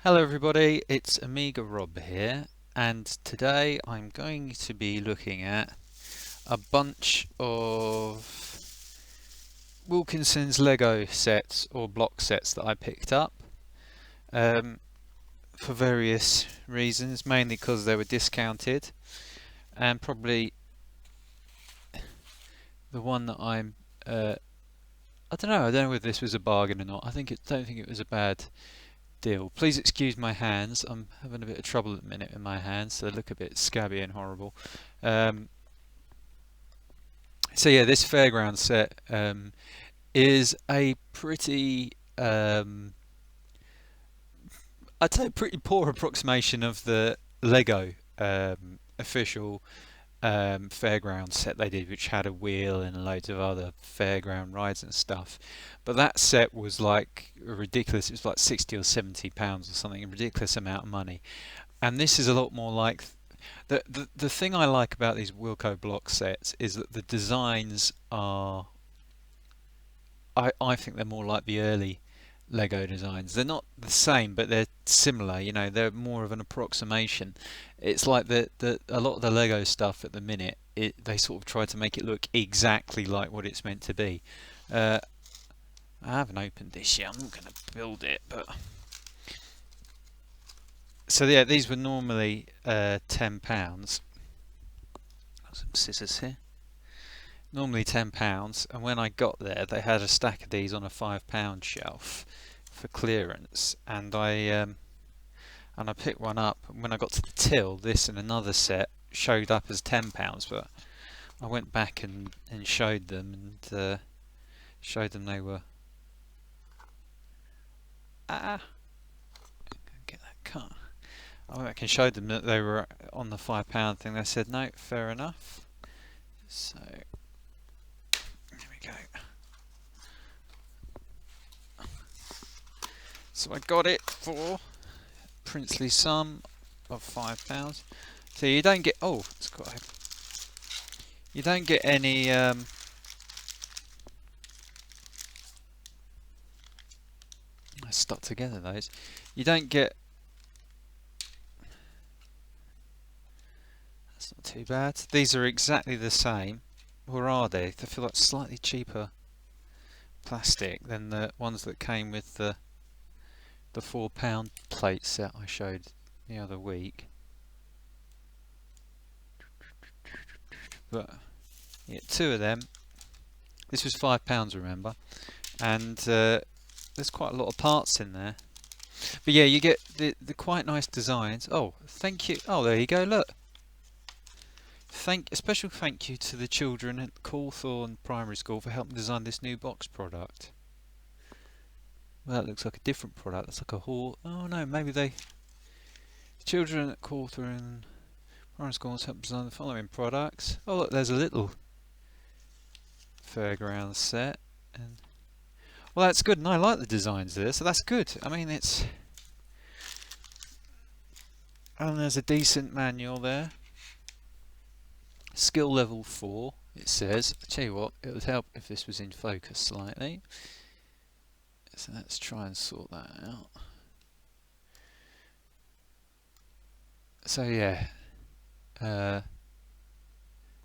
Hello everybody, it's Amiga Rob here, and today I'm going to be looking at a bunch of Wilkinson's Lego sets or block sets that I picked up for various reasons, mainly because they were discounted, and probably the one that I don't know whether this was a bargain or not. Don't think it was a bad deal. Please excuse my hands. I'm having a bit of trouble at the minute with my hands. They look a bit scabby and horrible. Um, so yeah, this Fairground set is a pretty, I'd say, pretty poor approximation of the Lego official fairground set they did, which had a wheel and loads of other fairground rides and stuff. But that set was like ridiculous. It was like 60 or 70 pounds or something, a ridiculous amount of money. And this is a lot more like the thing I like about these Wilko Blox sets is that the designs are, I think they're more like the early Lego designs. They're not the same, but they're similar. You know, they're more of an approximation. It's like a lot of the Lego stuff at the minute. They sort of try to make it look exactly like what it's meant to be. I haven't opened this yet. I'm not going to build it, but so yeah, these were normally £10. Got some scissors here. Normally £10, and when I got there, they had a stack of these on a £5 shelf for clearance, and I picked one up. And when I got to the till, this and another set showed up as £10, but I went back and showed them and showed them they were get that cut. I went back and showed them that they were on the £5 thing. They said no, fair enough. So there we go. So I got it for princely sum of £5. So you don't get it's quite you don't get any I stuck together those. You don't get, that's not too bad. These are exactly the same, or are they? They feel like slightly cheaper plastic than the ones that came with the £4 plate set I showed the other week. But yeah, two of them. This was £5, remember, and there's quite a lot of parts in there. But yeah, you get the quite nice designs. Oh, thank you. Oh, there you go. Look. A special thank you to the children at Cawthorne Primary School for helping design this new box product. Well, that looks like a different product. That's like a hall. Oh no, maybe the children at Cawthorne Primary School helped design the following products. Oh look, there's a little fairground set, and well, that's good, and I like the designs there, so that's good. I mean, and there's a decent manual there. Skill level 4, it says. I tell you what, it would help if this was in focus slightly. So let's try and sort that out. So yeah,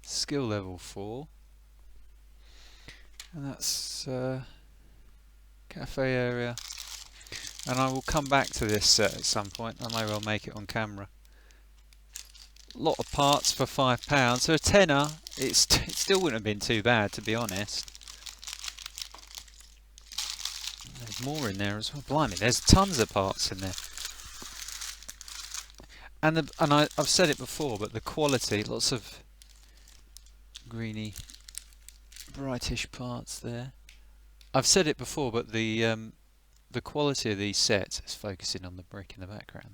skill level 4, and that's cafe area. And I will come back to this set at some point. I may well make it on camera. Lot of parts for £5. So a tenner, it still wouldn't have been too bad, to be honest. There's more in there as well. Blimey, there's tons of parts in there. And I've said it before, but the quality, lots of greeny, brightish parts there. I've said it before, but the quality of these sets, it's focusing on the brick in the background.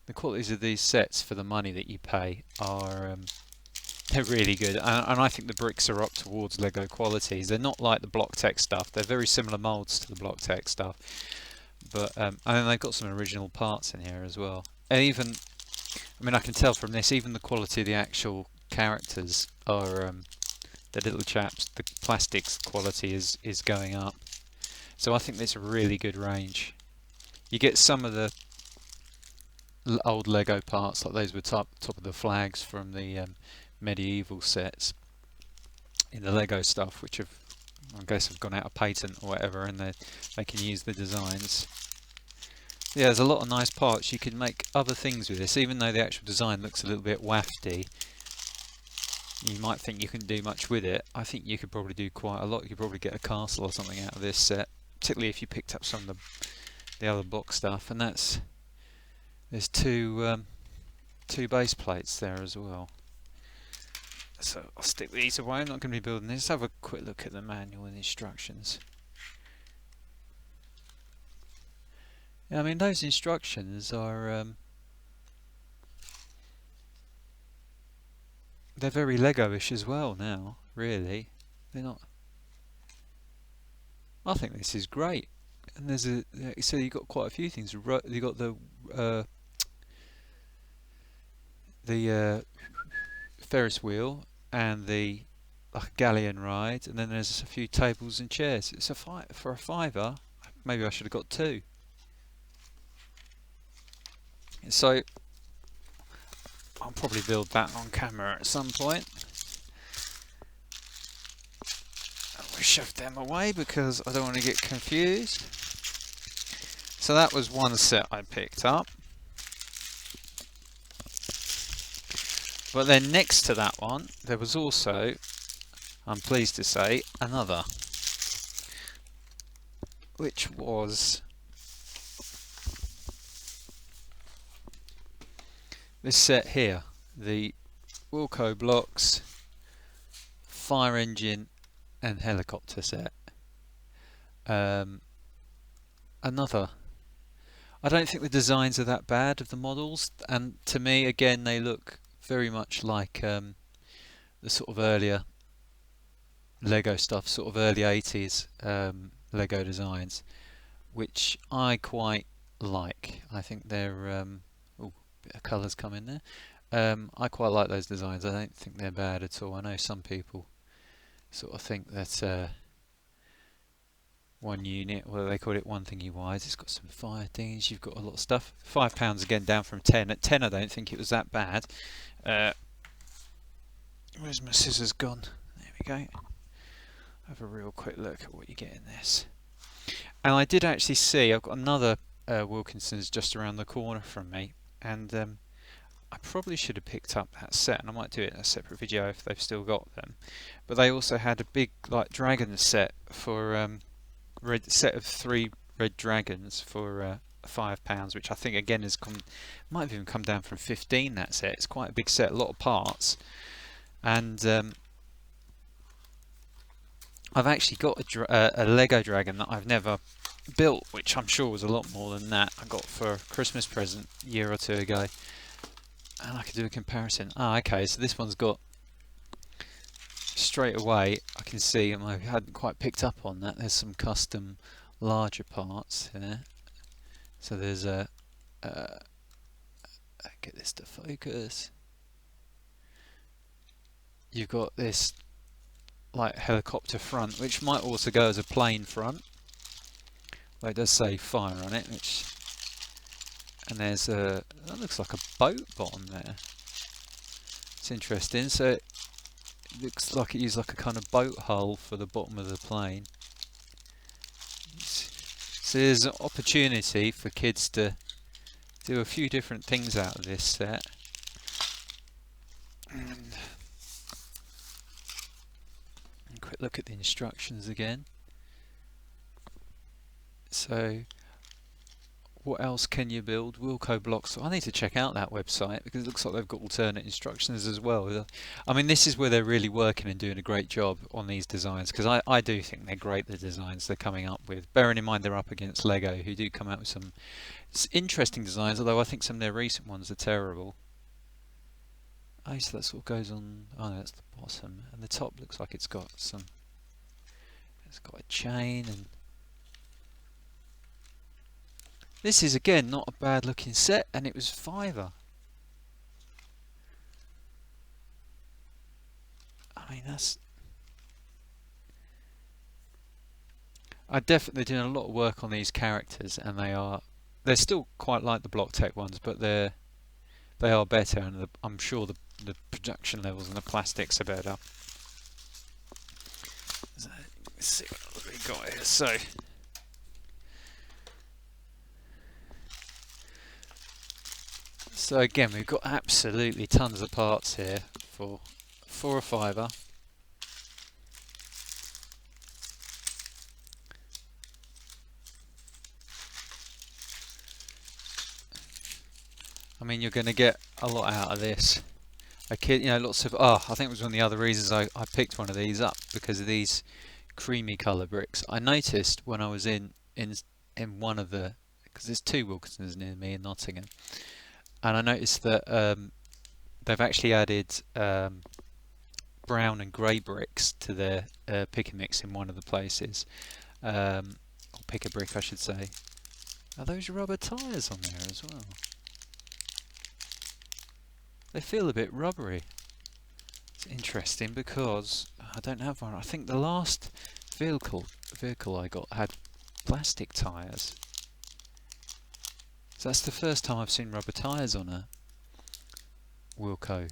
The qualities of these sets for the money that you pay are they're really good, and I think the bricks are up towards Lego qualities. They're not like the Block-Tech stuff. They're very similar moulds to the Block-Tech stuff, but and then they've got some original parts in here as well. And even, I mean, I can tell from this, even the quality of the actual characters are the little chaps. The plastics quality is going up, so I think it's a really good range. You get some of the old Lego parts, like those were top of the flags from the medieval sets in the Lego stuff, which have, I guess, have gone out of patent or whatever, and they can use the designs. Yeah, there's a lot of nice parts. You can make other things with this, even though the actual design looks a little bit wafty. You might think you can do much with it. I think you could probably do quite a lot. You could probably get a castle or something out of this set, particularly if you picked up some of the other block stuff. And there's two base plates there as well. So I'll stick these away. I'm not going to be building this. Let's have a quick look at the manual and instructions. Yeah, I mean, those instructions are they're very Lego-ish as well now, really. They're not. I think this is great. And there's so you've got quite a few things. You've got the Ferris wheel and the galleon ride, and then there's a few tables and chairs. It's a for a £5. Maybe I should have got 2. So I'll probably build that on camera at some point. We'll shove them away because I don't want to get confused. So that was one set I picked up. But then next to that one, there was also, I'm pleased to say, another, which was this set here, the Wilko Blox fire engine and helicopter set. Another. I don't think the designs are that bad of the models, and to me, again, they look very much like the sort of earlier Lego stuff, sort of early 80s Lego designs, which I quite like. I think they're oh, bit of colours come in there. I quite like those designs. I don't think they're bad at all. I know some people sort of think that one unit, well, they call it one thingy wise. It's got some fire things. You've got a lot of stuff. £5 again, down from 10. At 10, I don't think it was that bad. Where's my scissors gone? There we go. Have a real quick look at what you get in this. And I did actually see, I've got another Wilkinsons just around the corner from me, and I probably should have picked up that set, and I might do it in a separate video if they've still got them. But they also had a big dragon set for set of 3 red dragons for £5, which I think again might have even come down from 15. That set, it's quite a big set, a lot of parts, and I've actually got a Lego dragon that I've never built, which I'm sure was a lot more than that. I got for a Christmas present a year or 2 ago, and I could do a comparison. Okay, so this one's got, straight away I can see, and I hadn't quite picked up on that, there's some custom larger parts here. So there's get this to focus. You've got this helicopter front, which might also go as a plane front. Well, it does say fire on it, and there's that looks like a boat bottom there. It's interesting. So it looks like it used a kind of boat hull for the bottom of the plane. So there's an opportunity for kids to do a few different things out of this set. And a quick look at the instructions again. So what else can you build? Wilko Blox. I need to check out that website because it looks like they've got alternate instructions as well. I mean, this is where they're really working and doing a great job on these designs, because I do think they're great, the designs they're coming up with. Bearing in mind they're up against Lego, who do come out with some interesting designs, although I think some of their recent ones are terrible. Oh, so that sort of goes on. Oh no, that's the bottom, and the top looks like it's got some. It's got a chain, and this is again not a bad looking set, and it was £5. I mean, I'm definitely doing a lot of work on these characters, and they're still quite like the Block Tech ones, but they're they are better, and I'm sure the production levels and the plastics are better. So, let's see what we got here. So again, we've got absolutely tons of parts here for a fiver. I mean, you're going to get a lot out of this. Lots of. I think it was one of the other reasons I picked one of these up, because of these creamy colour bricks. I noticed when I was in one of the, because there's two Wilkinsons near me in Nottingham, and I noticed that they've actually added brown and grey bricks to their pick and mix in one of the places, or pick a brick I should say. Are those rubber tyres on there as well? They feel a bit rubbery. It's interesting because I don't have one. I think the last vehicle I got had plastic tyres. So that's the first time I've seen rubber tyres on a Wilko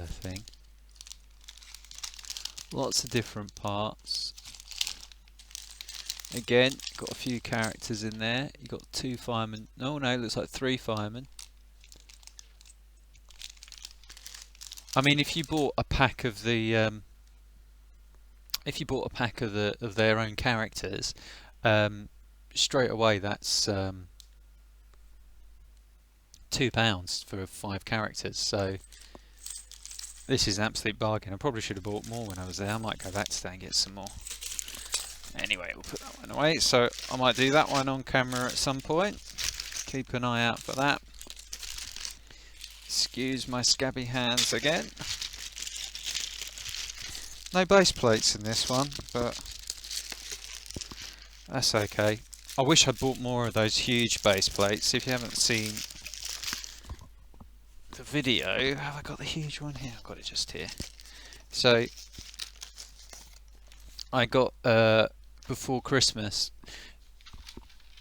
thing. Lots of different parts. Again, got a few characters in there. You've got 2 firemen. Oh no, it looks like 3 firemen. I mean, if you bought a pack of the of their own characters, straight away that's £2 for 5 characters. So this is an absolute bargain. I probably should have bought more when I was there. I might go back today and get some more. Anyway, we'll put that one away. So I might do that one on camera at some point. Keep an eye out for that. Excuse my scabby hands again. No base plates in this one, but that's okay. I wish I'd bought more of those huge base plates. If you haven't seen the video, have I got the huge one here? I've got it just here. So I got before Christmas,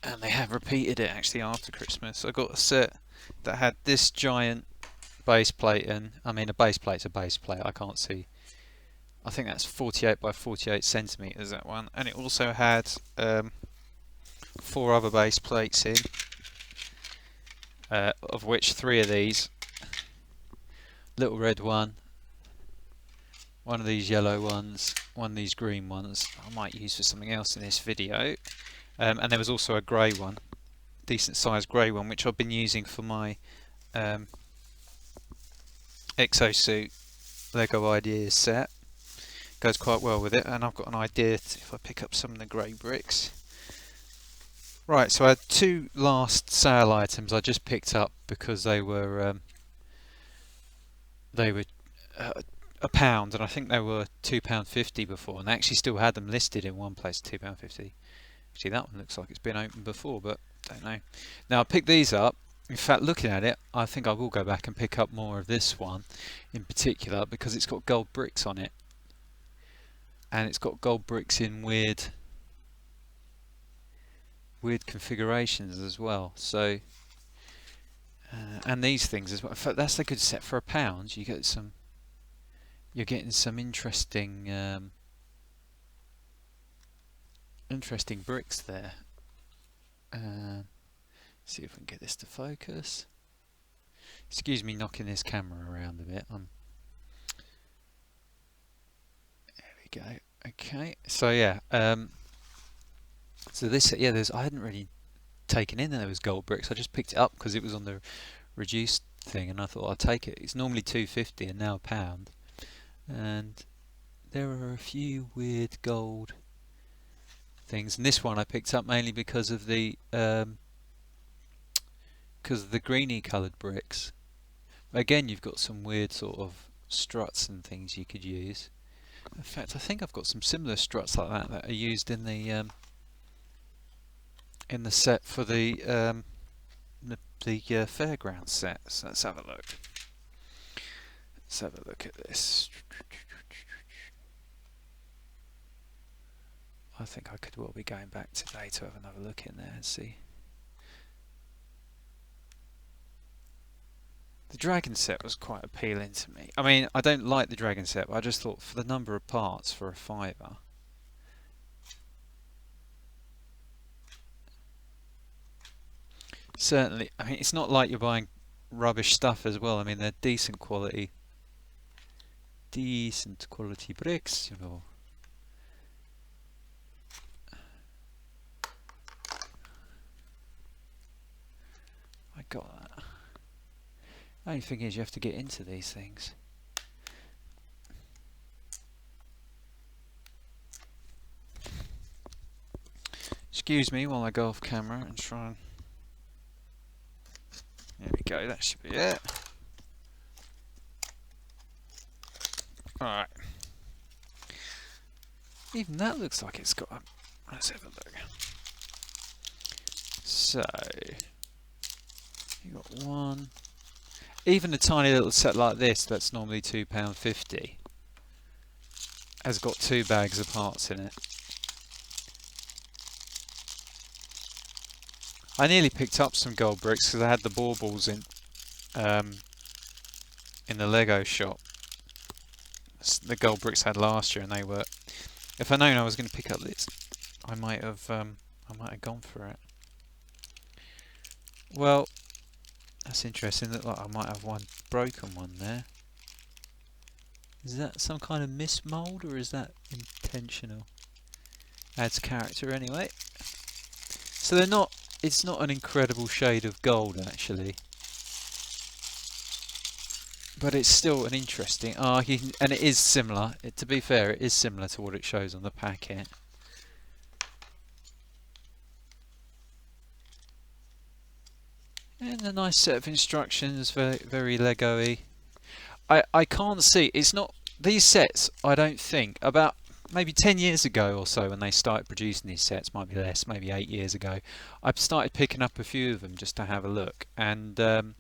and they have repeated it actually after Christmas. I got a set that had this giant base plate, and I mean a base plate's a base plate. I can't see. I think that's 48 by 48 centimeters, that one, and it also had 4 other base plates in, of which 3 of these, little red one of these yellow ones, one of these green ones I might use for something else in this video, and there was also a grey one, decent sized grey one, which I've been using for my exosuit Lego Ideas set. Goes quite well with it, and I've got an idea if I pick up some of the grey bricks. Right, so I had 2 last sale items I just picked up because they were £1, and I think they were £2.50 before, and they actually still had them listed in one place, £2.50. Actually, that one looks like it's been opened before, but don't know. Now I picked these up. In fact, looking at it, I think I will go back and pick up more of this one in particular because it's got gold bricks on it. And it's got gold bricks in weird configurations as well. So, and these things as well. In fact, that's a good set for £1. You're getting some interesting bricks there. See if we can get this to focus. Excuse me knocking this camera around a bit. There we go. Okay, so yeah, so this, yeah, I hadn't really taken in that there was gold bricks. I just picked it up because it was on the reduced thing, and I thought I'd take it. It's normally £2.50 and now £1, and there are a few weird gold things. And this one I picked up mainly because of the greeny coloured bricks. Again, you've got some weird sort of struts and things you could use. In fact, I think I've got some similar struts like that are used in the set for the Fairground set. So let's have a look. Let's have a look at this. I think I could well be going back today to have another look in there and see. The dragon set was quite appealing to me. I mean, I don't like the dragon set, but I just thought for the number of parts for a £5. Certainly, I mean, it's not like you're buying rubbish stuff as well. I mean, they're decent quality bricks, you know. I got that. The only thing is you have to get into these things. Excuse me while I go off camera and try and... There we go, that should be it. Alright. Even that looks like it's got a... Let's have a look. So... You got one... Even a tiny little set like this, that's normally £2.50, has got 2 bags of parts in it. I nearly picked up some gold bricks because I had the baubles in the Lego shop. The gold bricks I had last year, and they were. If I'd known I was going to pick up this, I might have gone for it. Well, that's interesting. Look like I might have one broken one there. Is that some kind of mismold, or is that intentional? Adds character anyway. So they're not. It's not an incredible shade of gold actually, but it's still an interesting. And it is similar. To be fair, it is similar to what it shows on the packet. And a nice set of instructions, very, very Lego-y. I can't see, it's not, these sets, I don't think, about maybe 10 years ago or so when they started producing these sets, might be less, maybe 8 years ago, I've started picking up a few of them just to have a look. And they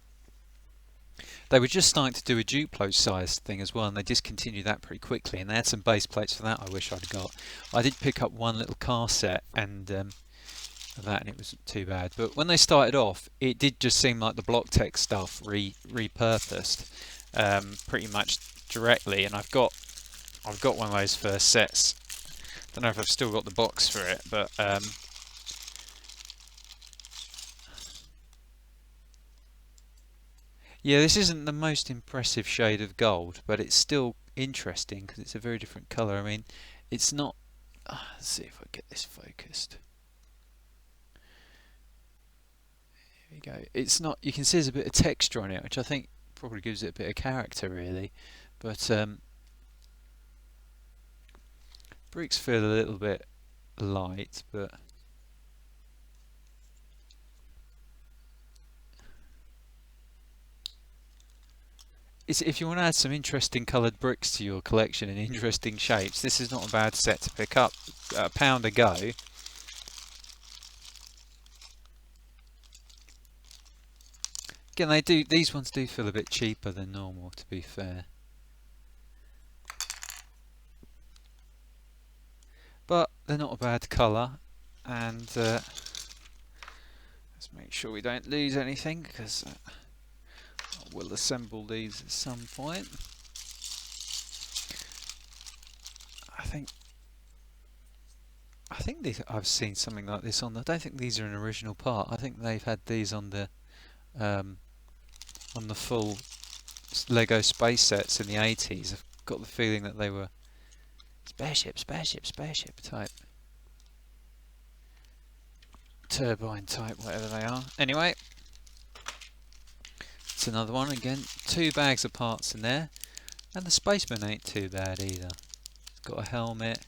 were just starting to do a Duplo size thing as well, and they discontinued that pretty quickly, and they had some base plates for that I wish I'd got. I did pick up one little car set, and that, and it wasn't too bad. But when they started off, it did just seem like the block tech stuff repurposed pretty much directly. And I've got one of those first sets. Don't know if I've still got the box for it, but yeah, this isn't the most impressive shade of gold, but it's still interesting because it's a very different colour. I mean, it's not. Let's see if I get this focused. There we go. It's not. You can see there's a bit of texture on it, which I think probably gives it a bit of character, really. But bricks feel a little bit light, but if you want to add some interesting coloured bricks to your collection in interesting shapes, this is not a bad set to pick up. £1 a go. Again, these ones do feel a bit cheaper than normal, to be fair. But they're not a bad colour, and let's make sure we don't lose anything, because we'll assemble these at some point. I think these, I've seen something like this on. I don't think these are an original part. I think they've had these on the full Lego space sets in the 80s. I've got the feeling that they were spaceship type, turbine type, whatever they are. Anyway, it's another one again. 2 bags of parts in there, and the spaceman ain't too bad either. It's got a helmet.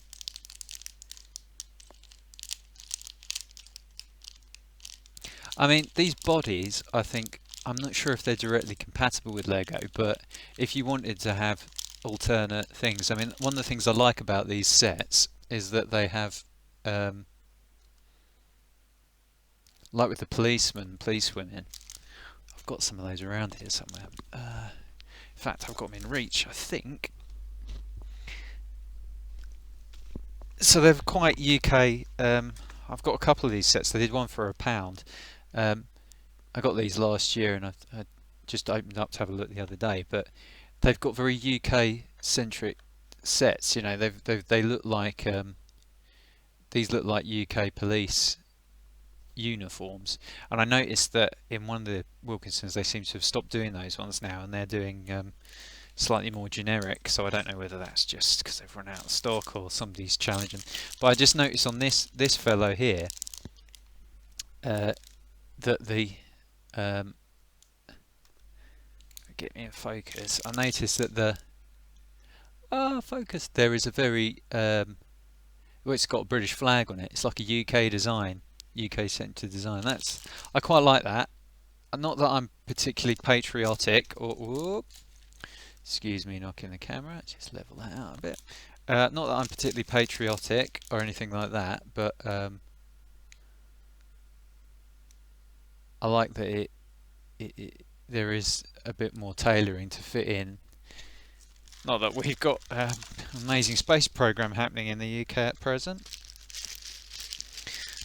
I mean, these bodies, I think, I'm not sure if they're directly compatible with Lego, but if you wanted to have alternate things, I mean, one of the things I like about these sets is that they have, like with the policewomen, I've got some of those around here somewhere. In fact, I've got them in reach, I think. So they're quite UK. I've got a couple of these sets. They did one for £1. I got these last year, and I just opened up to have a look the other day, but they've got very UK centric sets. You know, they look like these look like UK police uniforms, and I noticed that in one of the Wilkinsons they seem to have stopped doing those ones now, and they're doing slightly more generic. So I don't know whether that's just because they've run out of stock or somebody's challenging. But I just noticed on this fellow here that the get me in focus. I noticed that the focus there is a very well, it's got a British flag on it. It's like a UK design, UK centred design. I quite like that. Not that I'm particularly patriotic, or excuse me knocking the camera, just level that out a bit. Not that I'm particularly patriotic or anything like that, but I like that there is a bit more tailoring to fit in. Not that we've got an amazing space program happening in the UK at present.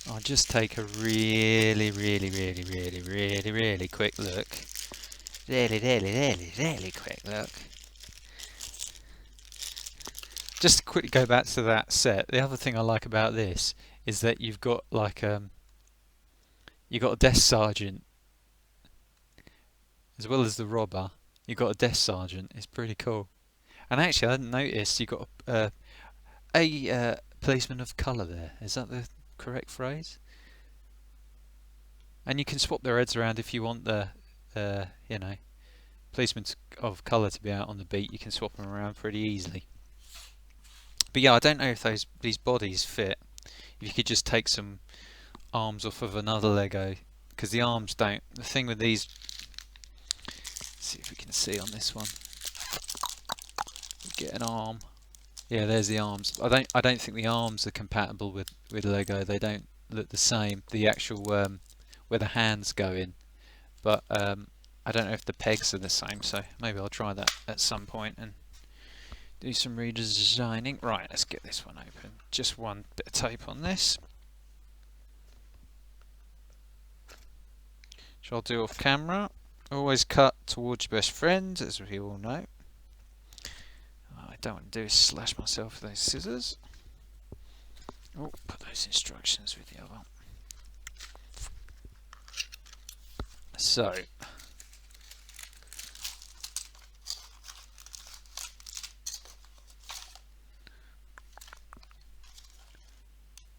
I'll just take a really quick look. Really quick look. Just to quickly go back to that set. The other thing I like about this is that you've got like you've got a desk sergeant as well as the robber. You've got a desk sergeant. It's pretty cool. And actually, I hadn't noticed you got a policeman of colour there. Is that the correct phrase? And you can swap their heads around if you want the, you know, policemen of colour to be out on the beat. You can swap them around pretty easily. But yeah, I don't know if these bodies fit. If you could just take some arms off of another Lego, because the arms don't. The thing with these, let's see if we can see on this one. Get an arm. Yeah, there's the arms. I don't think the arms are compatible with Lego. They don't look the same. The actual where the hands go in, but I don't know if the pegs are the same. So maybe I'll try that at some point and do some redesigning. Right, let's get this one open. Just one bit of tape on this, which I'll do off camera. Always cut towards your best friend, as we all know. I don't want to do is slash myself with those scissors. Oh, put those instructions with the other. So,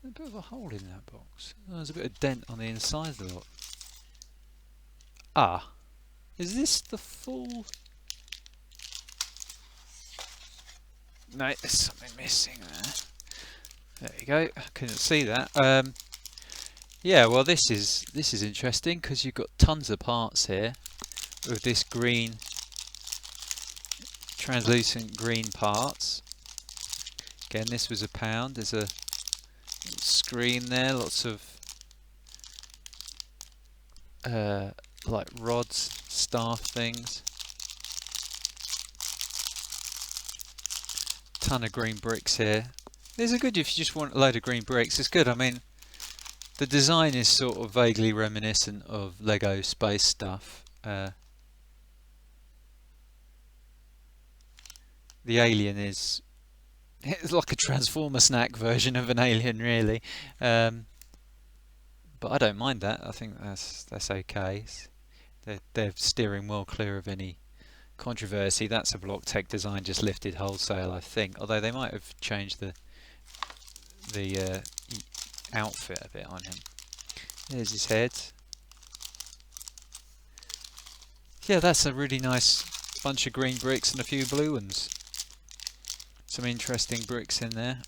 a bit of a hole in that box. Oh, there's a bit of dent on the inside of the lot. Ah, is this the full? No, there's something missing there. There you go. I couldn't see that. Yeah, well, this is interesting because you've got tons of parts here with this green, translucent green parts. Again, this was £1. There's a screen there, lots of like rods, staff things. Ton of green bricks here. These are good if you just want a load of green bricks. It's good. I mean, the design is sort of vaguely reminiscent of Lego space stuff. The alien it's like a Transformer snack version of an alien, really. But I don't mind that. I think that's okay. They're steering well clear of any controversy. That's a Block Tech design just lifted wholesale, I think. Although they might have changed the outfit a bit on him. There's his head. Yeah, that's a really nice bunch of green bricks and a few blue ones. Some interesting bricks in there.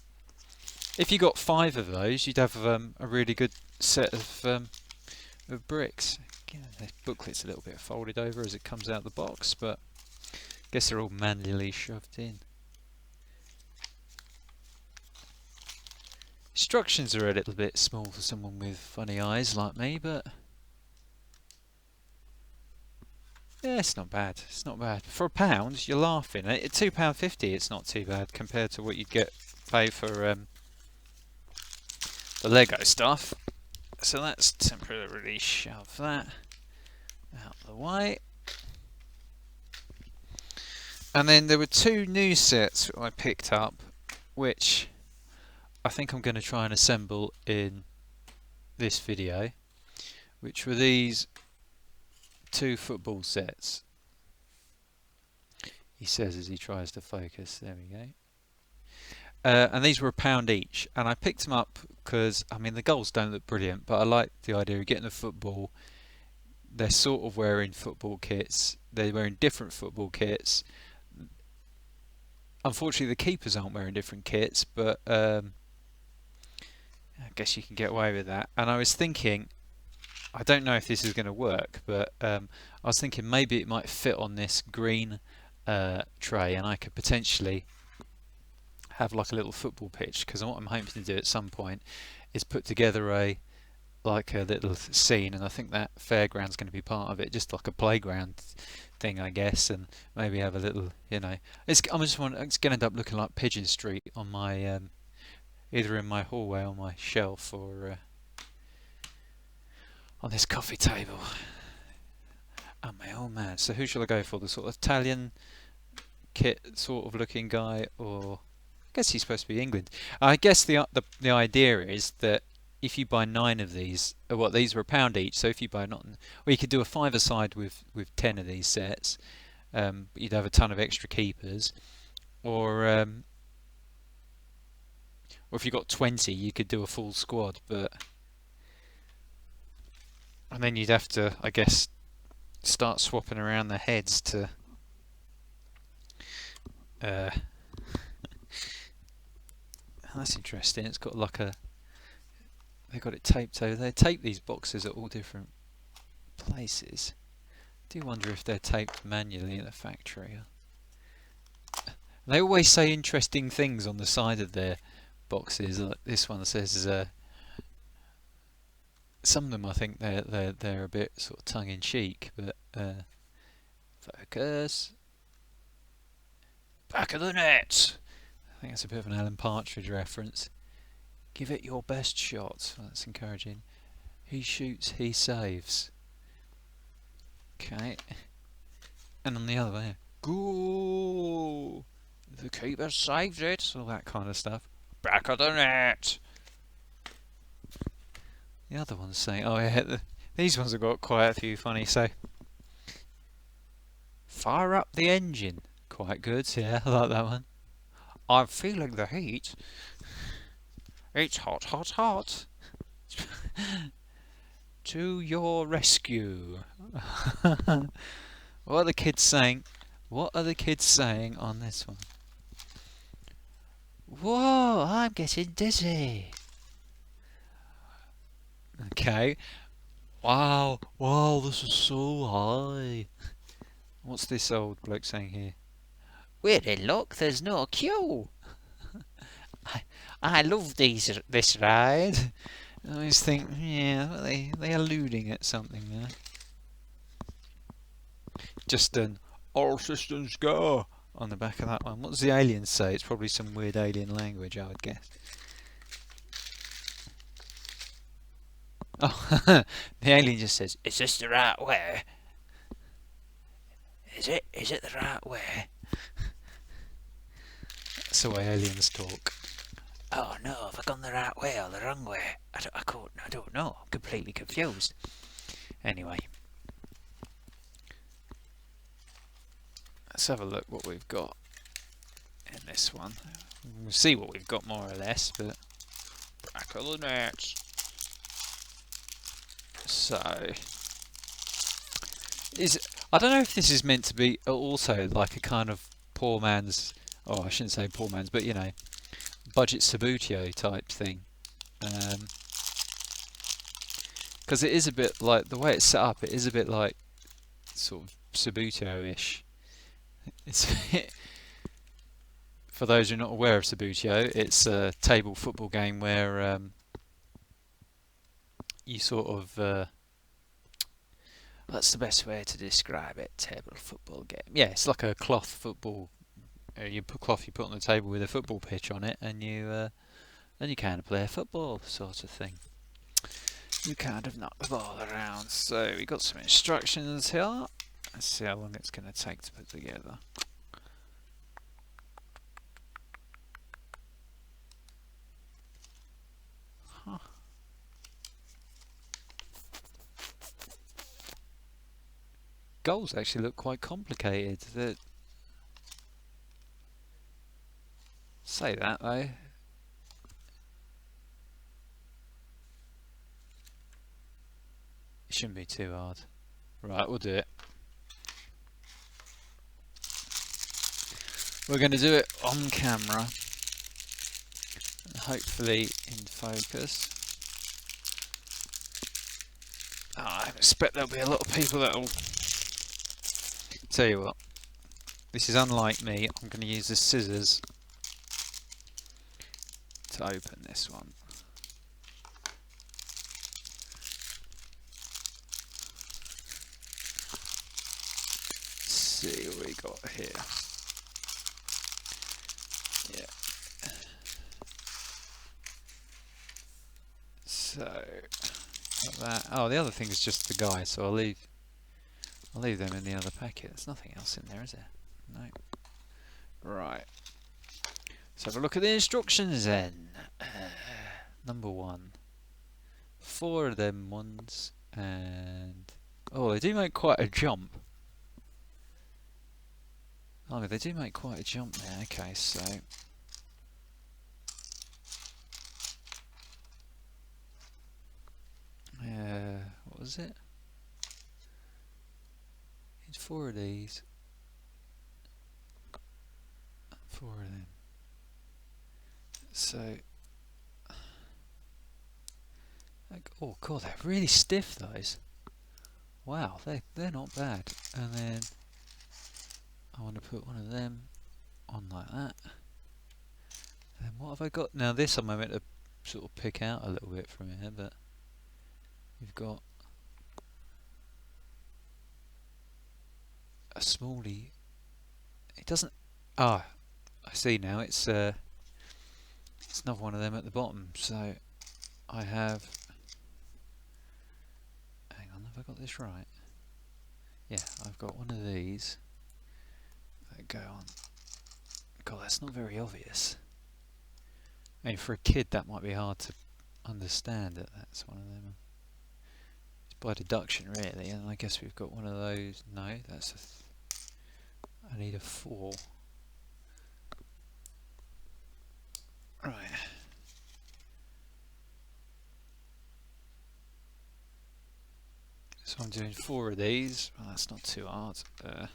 If you got 5 of those, you'd have a really good set of bricks. Again, the booklet's a little bit folded over as it comes out of the box, but I guess they're all manually shoved in. Instructions are a little bit small for someone with funny eyes like me, but yeah, it's not bad. It's not bad. For £1, you're laughing. At £2.50, it's not too bad compared to what you'd pay for the Lego stuff. So let's temporarily shove that out of the way. And then there were two new sets I picked up, which I think I'm going to try and assemble in this video, which were these two football sets. He says as he tries to focus. There we go. And these were £1 each, and I picked them up because, I mean, the goals don't look brilliant, but I like the idea of getting the football. They're sort of wearing football kits. They're wearing different football kits. Unfortunately, the keepers aren't wearing different kits, but I guess you can get away with that. And I was thinking, I don't know if this is going to work, but I was thinking maybe it might fit on this green tray, and I could potentially have like a little football pitch, because what I'm hoping to do at some point is put together a little scene, and I think that Fairground's going to be part of it, just like a playground thing, I guess, and maybe have a little, you know, it's going to end up looking like Pigeon Street on my either in my hallway on my shelf or on this coffee table. Oh my old man. So who shall I go for? The sort of Italian kit sort of looking guy, or I guess he's supposed to be England. I guess the idea is that if you buy 9 of these, these were £1 each, so if you buy well, you could do a 5-a-side with 10 of these sets, but you'd have a ton of extra keepers, or if you got 20 you could do a full squad, and then you'd have to, I guess, start swapping around the heads to that's interesting. It's got like they got it taped over. They tape these boxes at all different places. I do wonder if they're taped manually in the factory. They always say interesting things on the side of their boxes. Like this one says, some of them I think they're a bit sort of tongue in cheek, but focus. Back of the net. I think that's a bit of an Alan Partridge reference. Give it your best shot. Well, that's encouraging. He shoots, he saves. Okay. And on the other way, goal! The keeper saves it. All that kind of stuff. Back of the net. The other one's saying, oh yeah, these ones have got quite a few funny. So, fire up the engine. Quite good, yeah, I like that one. I'm feeling the heat. It's hot, hot, hot. To your rescue. What are the kids saying? What are the kids saying on this one? Whoa, I'm getting dizzy. Okay. Wow, wow, this is so high. What's this old bloke saying here? We're in luck, there's no queue. I love this ride. I always think, yeah, they're alluding at something there. Just an all systems go on the back of that one. What does the aliens say? It's probably some weird alien language, I would guess. Oh, the alien just says, "Is this the right way? Is it the right way?" That's the way aliens talk. Oh no, have I gone the right way or the wrong way? I don't know. I'm completely confused. Anyway, let's have a look what we've got in this one. We'll see what we've got more or less, but back of the net. So, I don't know if this is meant to be also like a kind of poor man's, oh, I shouldn't say poor man's, but you know, budget Subbuteo type thing. Because it is a bit like, the way it's set up, it is a bit like sort of Subbuteo-ish. It's for those who are not aware of Subbuteo, it's a table football game where you sort of that's the best way to describe it. Table football game. Yeah, it's like a cloth football. You put on the table with a football pitch on it, and you kind of play football sort of thing. You kind of knock the ball around. So we got some instructions here. Let's see how long it's going to take to put together. goals actually look quite complicated. Say that though. It shouldn't be too hard. Right, we'll do it. We're going to do it on camera. Hopefully in focus. Oh, I expect there'll be a lot of people that'll... Tell you what. This is unlike me. I'm going to use the scissors to open this one. Let's see what we got here. Yeah. So got that. Oh, the other thing is just the guy, so I'll leave them in the other packet. There's nothing else in there, is there? No. Right. Let's have a look at the instructions then. Number 1. 4 of them ones, and oh, they do make quite a jump. Oh, they do make quite a jump there. Okay, so what was it? It's 4 of these, 4 of them. So, like, oh god, they're really stiff, those. Wow, they're not bad. And then I want to put one of them on like that. And what have I got? Now this I'm meant to sort of pick out a little bit from here, but we've got a smallie. It doesn't. Ah, I see now. It's another one of them at the bottom. So I have. Hang on, have I got this right? Yeah, I've got one of these that go on. God, that's not very obvious. I mean, for a kid that might be hard to understand that that's one of them. It's by deduction really, and I guess we've got one of those. No, that's I need a 4. Right. So I'm doing 4 of these. Well, that's not too hard. One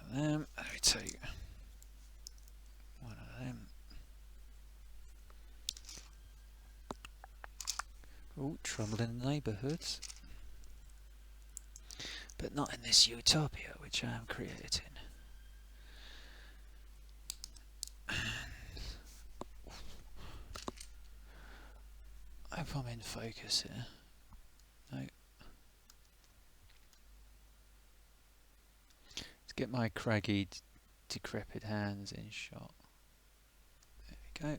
of them. Let me take one of them. Oh, trouble in the neighbourhoods. But not in this utopia which I am creating. I hope I'm in focus here. No. Let's get my craggy, decrepit hands in shot. There we go.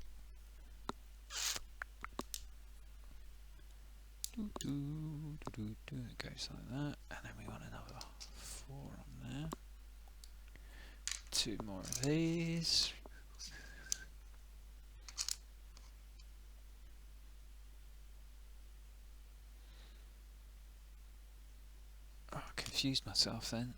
It goes like that, and then we want another 4 on there. 2 more of these. Oh, I confused myself then.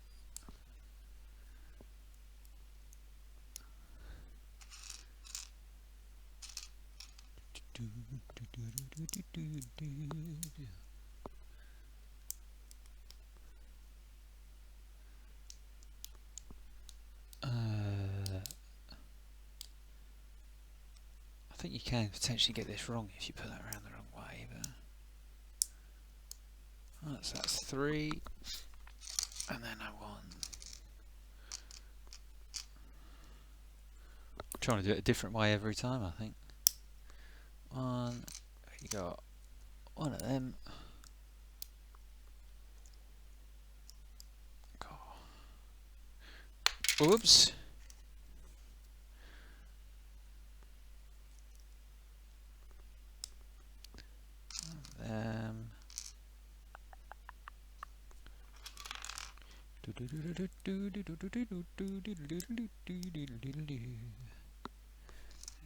I think you can potentially get this wrong if you put that around the wrong way, but that's 3, and then I want. I'm trying to do it a different way every time, I think. One, you got one of them. Whoops.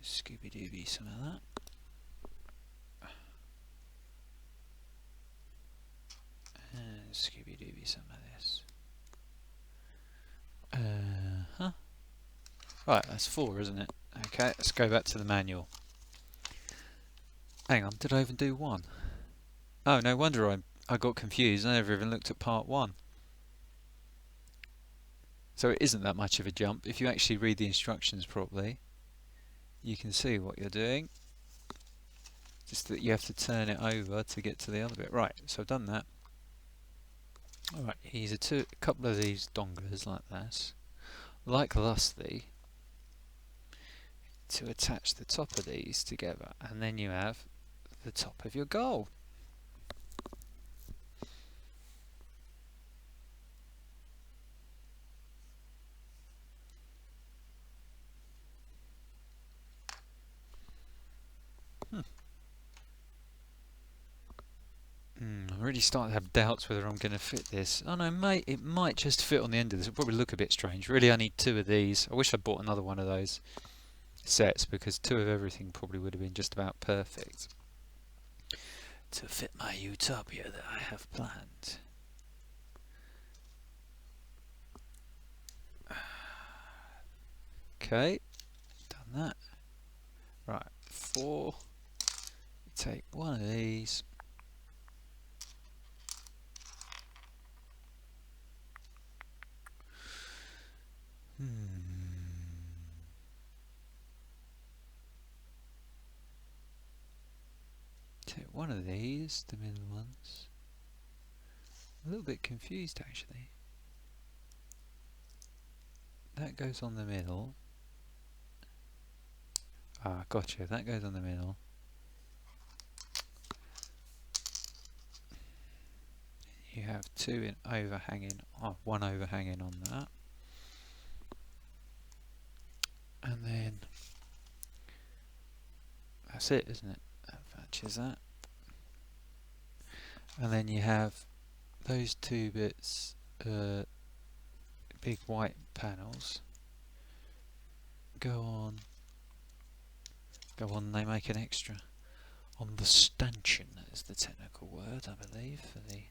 Scooby-Dooby, some of that. And Scooby-Dooby Huh? Right, that's 4, isn't it? Okay, let's go back to the manual. Hang on, did I even do 1? Oh, no wonder I got confused. I never even looked at part 1. So it isn't that much of a jump. If you actually read the instructions properly, you can see what you're doing. Just that you have to turn it over to get to the other bit. Right, so I've done that. Alright, use a couple of these dongers like this, like thusly, to attach the top of these together, and then you have the top of your goal. I'm really starting to have doubts whether I'm going to fit this. Oh no, mate, it might just fit on the end of this. It'll probably look a bit strange. Really, I need 2 of these. I wish I bought another one of those sets, because 2 of everything probably would have been just about perfect to fit my utopia that I have planned. Okay, done that. Right, 4. Take one of these. Take one of these, the middle ones. A little bit confused actually. That goes on the middle. Ah, gotcha, that goes on the middle. You have 2 in overhanging, one overhanging on that. And then that's it, isn't it? That matches that. And then you have those 2 bits, big white panels. Go on, they make an extra on the stanchion, that is the technical word, I believe, for the...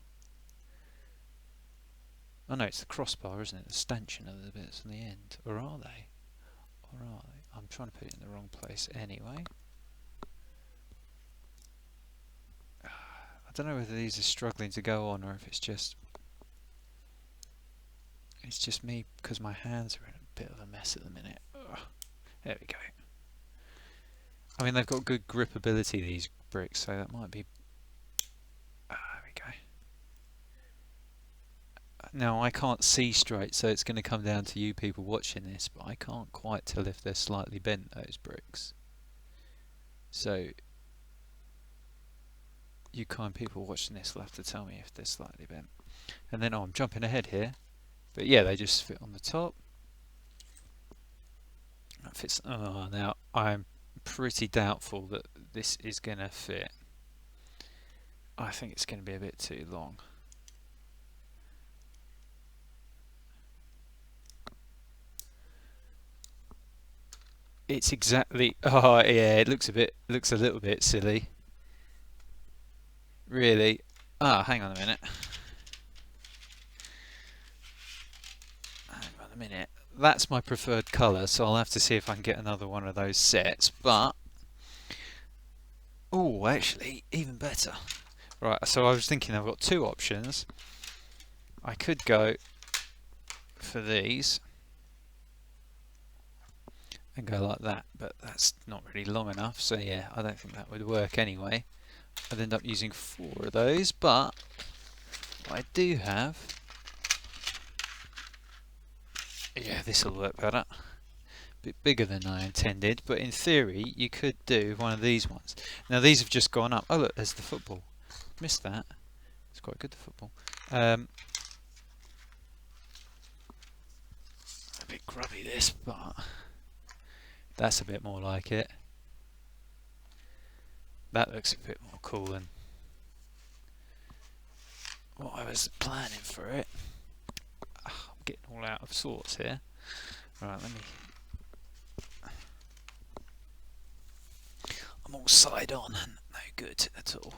Oh no, it's the crossbar, isn't it? The stanchion are the bits on the end. Or are they? I'm trying to put it in the wrong place anyway. I don't know whether these are struggling to go on or if it's just me because my hands are in a bit of a mess at the minute. Ugh. There we go. I mean, they've got good gripability, these bricks, so that might be... there we go. Now, I can't see straight, so it's going to come down to you people watching this, but I can't quite tell if they're slightly bent, those bricks. So, you kind people watching this will have to tell me if they're slightly bent. And then, I'm jumping ahead here, but yeah, they just fit on the top. That fits. Oh, now, I'm pretty doubtful that this is going to fit. I think it's going to be a bit too long. It's exactly... Oh yeah, it looks a little bit silly. Really. Hang on a minute. That's my preferred colour, so I'll have to see if I can get another one of those sets, but... Oh, actually, even better. Right, so I was thinking I've got 2 options. I could go for these and go like that, but that's not really long enough, so yeah, I don't think that would work anyway. I'd end up using 4 of those, but what I do have... Yeah, this will work better. A bit bigger than I intended, but in theory you could do one of these ones. Now these have just gone up. Oh look, there's the football. Missed that. It's quite good, the football. A bit grubby this, but that's a bit more like it. That looks a bit more cool than what I was planning for it. I'm getting all out of sorts here. Right, let me... I'm all side on and no good at all.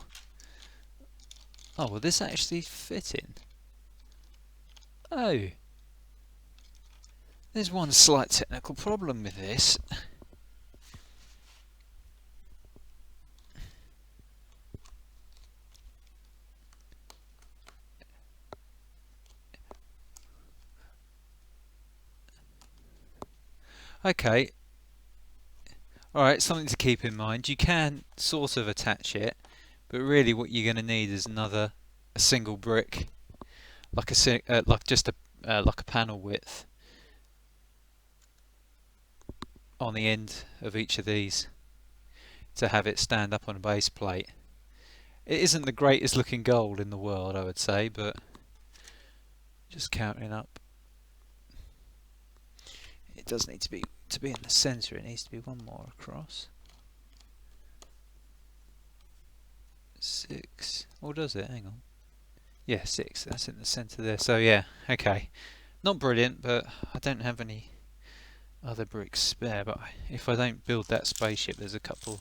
Oh, well this actually fit in. Oh. There's one slight technical problem with this. Okay, alright, something to keep in mind. You can sort of attach it, but really what you're going to need is a single brick, like like a panel width on the end of each of these to have it stand up on a base plate. It isn't the greatest looking gold in the world, I would say, but just counting up. It does need to be in the centre. It needs to be one more across. 6. Or does it? Hang on. Yeah, 6. That's in the centre there. So yeah, okay. Not brilliant, but I don't have any other bricks spare. But if I don't build that spaceship, there's a couple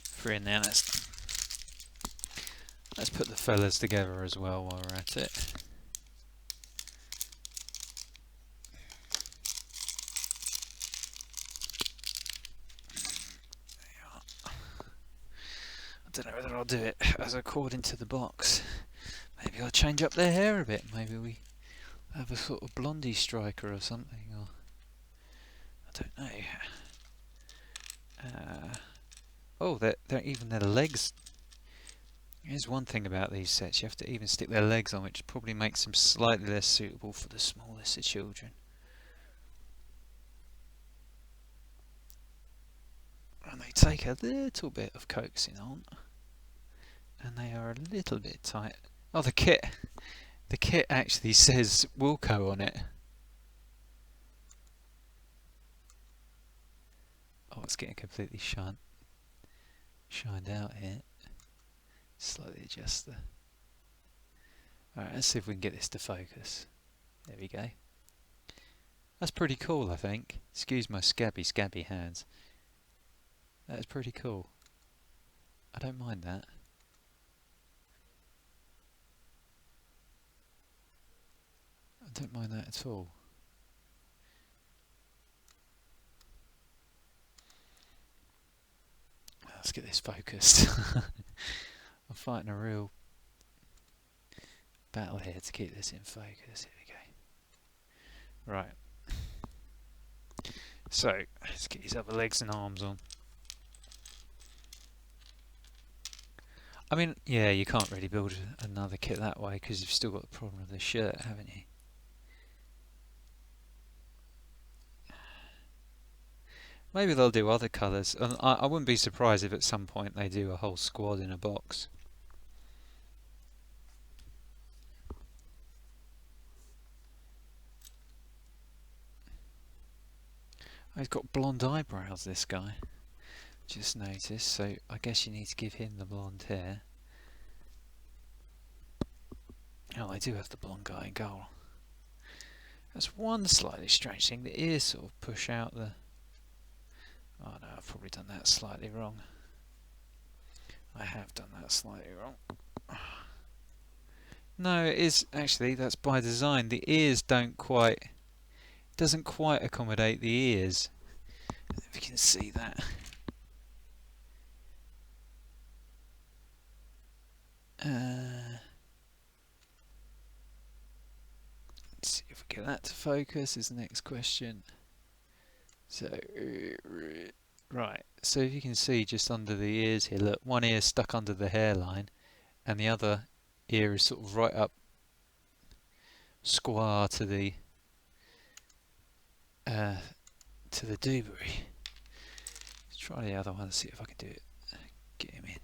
free in there. Let's put the fellas together as well while we're at it. I don't know whether I'll do it as according to the box. Maybe I'll change up their hair a bit. Maybe we have a sort of blondie striker or something. Or I don't know. Oh, they're even their legs. Here's one thing about these sets: you have to even stick their legs on, which probably makes them slightly less suitable for the smallest of children. And they take a little bit of coaxing on, and they are a little bit tight. Oh, the kit actually says Wilko on it. Oh, it's getting completely shined out here. Slightly adjust the... Alright, let's see if we can get this to focus. There we go. That's pretty cool, I think. Excuse my scabby hands. That is pretty cool. I don't mind that. I don't mind that at all. Let's get this focused. I'm fighting a real battle here to keep this in focus. Here we go. Right. So, let's get these other legs and arms on. I mean, yeah, you can't really build another kit that way because you've still got the problem of the shirt, haven't you? Maybe they'll do other colours, and I wouldn't be surprised if at some point they do a whole squad in a box. Oh, he's got blonde eyebrows, this guy. Just noticed, so I guess you need to give him the blonde hair. Oh, they do have the blonde guy in goal. That's one slightly strange thing. The ears sort of push out the... Oh no, I've probably done that slightly wrong. I have done that slightly wrong. No, it is actually, that's by design. The ears doesn't quite accommodate the ears. If you can see that. Let's see if we get that to focus is the next question. So, right, so if you can see just under the ears here, look, one ear is stuck under the hairline and the other ear is sort of right up square to the doobery. Let's try the other one and see if I can do it. Get him in.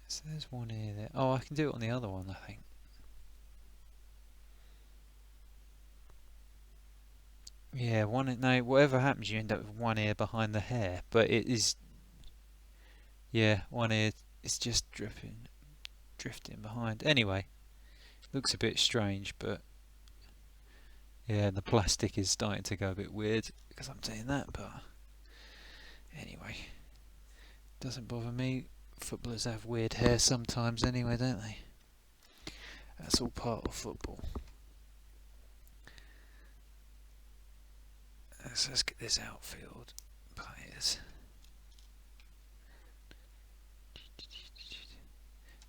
So there's one ear there. Oh, I can do it on the other one, I think. Yeah, no, whatever happens, you end up with one ear behind the hair, but it is, yeah, one ear is just drifting behind. Anyway, looks a bit strange, but yeah, the plastic is starting to go a bit weird because I'm doing that, but anyway, doesn't bother me. Footballers have weird hair sometimes anyway, don't they? That's all part of football. Let's get this outfield players.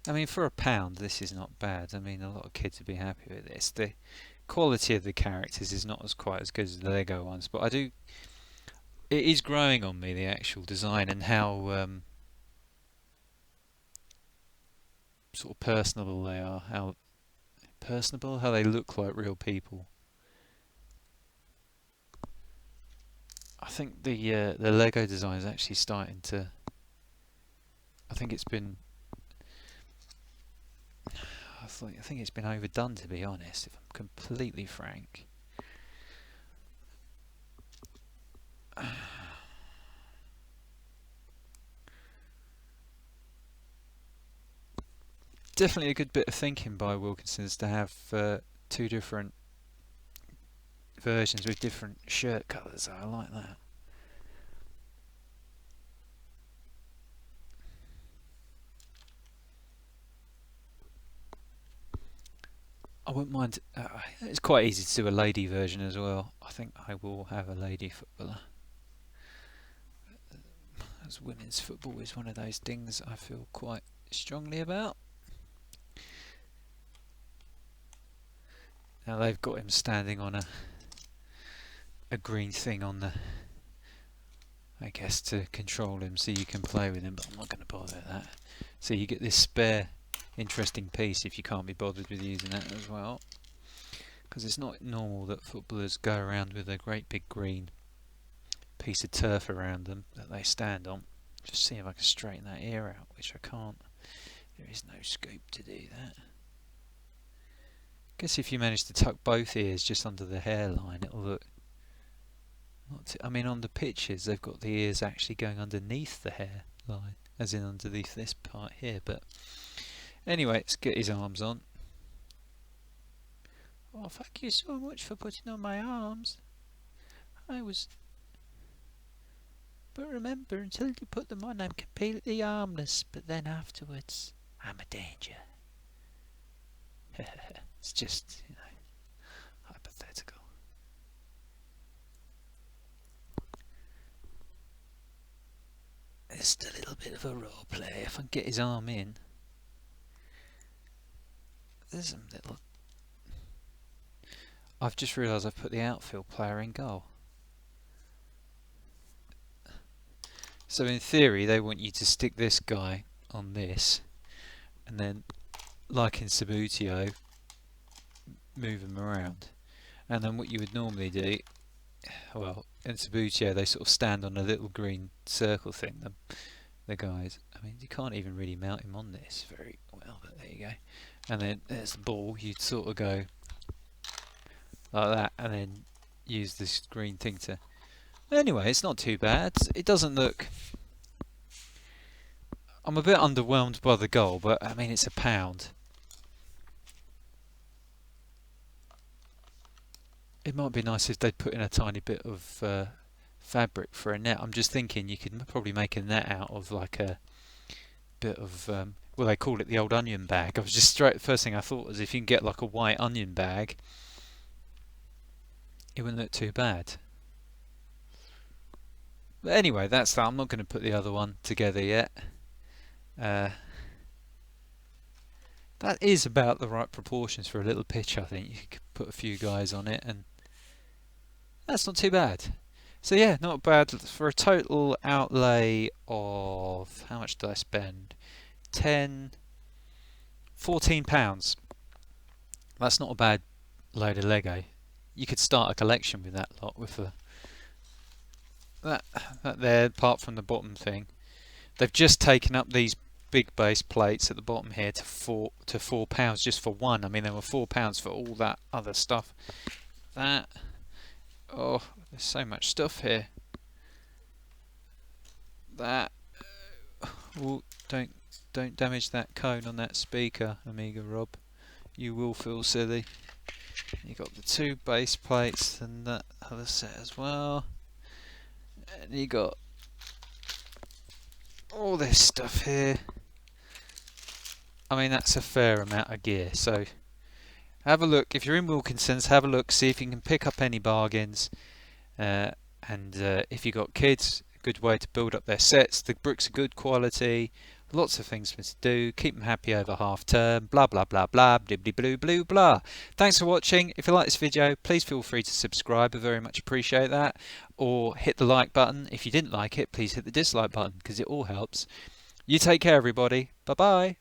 I mean, for £1, this is not bad. I mean, a lot of kids would be happy with this. The quality of the characters is not quite as good as the Lego ones, but it is growing on me, the actual design and how sort of personable they are, how they look like real people. I think the Lego design is actually starting to. I think it's been overdone, to be honest, if I'm completely frank. Definitely a good bit of thinking by Wilkinsons to have 2 different versions with different shirt colours. I like that. I wouldn't mind. It's quite easy to do a lady version as well. I think I will have a lady footballer. As women's football is one of those things I feel quite strongly about. Now they've got him standing on a green thing on the, I guess, to control him so you can play with him, but I'm not going to bother with that. So you get this spare interesting piece if you can't be bothered with using that as well, because it's not normal that footballers go around with a great big green piece of turf around them that they stand on. Just see if I can straighten that ear out, which I can't. There is no scope to do that. Guess if you manage to tuck both ears just under the hairline, it'll look. I mean, on the pictures they've got the ears actually going underneath the hairline, as in underneath this part here. But anyway, let's get his arms on. Oh, thank you so much for putting on my arms. But remember, until you put them on, I'm completely harmless. But then afterwards, I'm a danger. It's just, hypothetical. Just a little bit of a role play. If I can get his arm in. There's some little. I've just realised I've put the outfield player in goal. So in theory, they want you to stick this guy on this, and then, like in Sabutio, move him around. And then what you would normally do, well, in Sabutio they sort of stand on a little green circle thing, the guys. I mean, you can't even really mount him on this very well, but there you go. And then there's the ball. You'd sort of go like that, and then use this green thing to. Anyway, it's not too bad. It doesn't look. I'm a bit underwhelmed by the goal, but I mean, it's £1. It might be nice if they'd put in a tiny bit of fabric for a net. I'm just thinking you could probably make a net out of like a bit of, well, they call it the old onion bag. I was just the first thing I thought was if you can get like a white onion bag, it wouldn't look too bad. But anyway, that's that. I'm not going to put the other one together yet. That is about the right proportions for a little pitch, I think. You could put a few guys on it, and that's not too bad. So yeah, not bad for a total outlay of, how much did I spend? £14. That's not a bad load of Lego. You could start a collection with that lot, with that there, apart from the bottom thing. They've just taken up these big base plates at the bottom here to £4 just for one. I mean, there were £4 for all that other stuff. That, oh, there's so much stuff here. That, oh, don't damage that cone on that speaker, Amiga Rob. You will feel silly. You got the 2 base plates and that other set as well. And you got all this stuff here. I mean, that's a fair amount of gear. So have a look. If you're in Wilkinsons, have a look, see if you can pick up any bargains. And if you've got kids, a good way to build up their sets. The bricks are good quality. Lots of things for to do. Keep them happy over half term. Blah blah blah blah. Dibbly blue blue blah. Thanks for watching. If you like this video, please feel free to subscribe. I very much appreciate that. Or hit the like button. If you didn't like it, please hit the dislike button because it all helps. You take care, everybody. Bye bye.